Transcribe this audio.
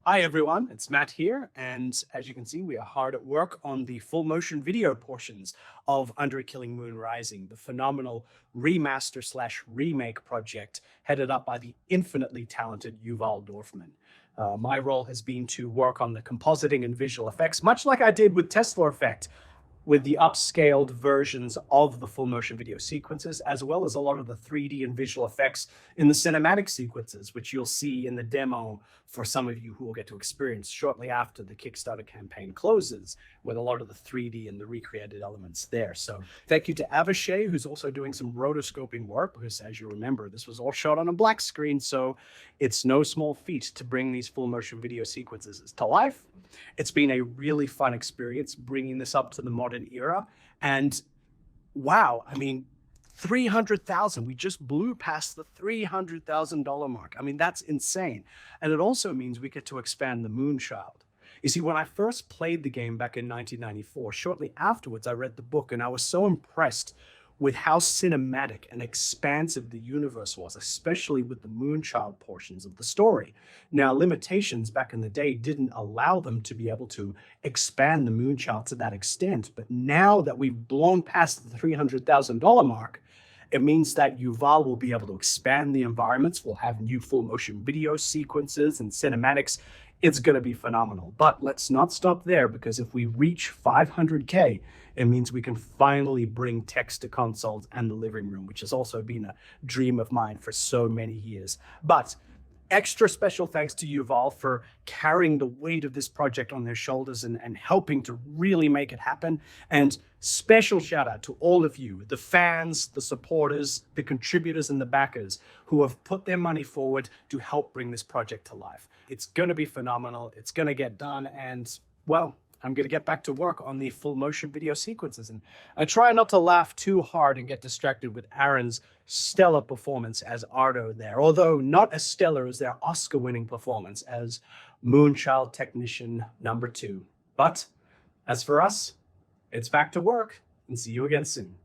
Hi everyone, it's Matt here, and as you can see, we are hard at work on the full motion video portions of Under a Killing Moon Rising, the phenomenal remaster slash remake project headed up by the infinitely talented Yuval Dorfman. My role has been to work on the compositing and visual effects, much like I did with Tesla Effect, with the upscaled versions of the full motion video sequences, as well as a lot of the 3D and visual effects in the cinematic sequences, which you'll see in the demo for some of you who will get to experience shortly after the Kickstarter campaign closes, with a lot of the 3D and the recreated elements there. So thank you to Avishai, who's also doing some rotoscoping work, because as you remember, this was all shot on a black screen, so it's no small feat to bring these full motion video sequences to life. It's been a really fun experience bringing this up to the modern era. And wow, I mean, 300,000, we just blew past the $300,000 mark. I mean, that's insane. And it also means we get to expand the Moonchild. You see, when I first played the game back in 1994, shortly afterwards, I read the book and I was so impressed with how cinematic and expansive the universe was, especially with the Moonchild portions of the story. Now, limitations back in the day didn't allow them to be able to expand the Moonchild to that extent, but now that we've blown past the $300,000 mark, it means that Yuval will be able to expand the environments. We'll have new full motion video sequences and cinematics. It's going to be phenomenal. But let's not stop there, because if we reach 500K, it means we can finally bring Tex to consoles and the living room, which has also been a dream of mine for so many years. But extra special thanks to Yuval for carrying the weight of this project on their shoulders and helping to really make it happen. And special shout out to all of you, the fans, the supporters, the contributors, and the backers who have put their money forward to help bring this project to life. It's going to be phenomenal. It's going to get done. And well, I'm going to get back to work on the full motion video sequences. And I try not to laugh too hard and get distracted with Aaron's stellar performance as Ardo there, although not as stellar as their Oscar-winning performance as Moonchild Technician number 2. But as for us, it's back to work, and see you again soon.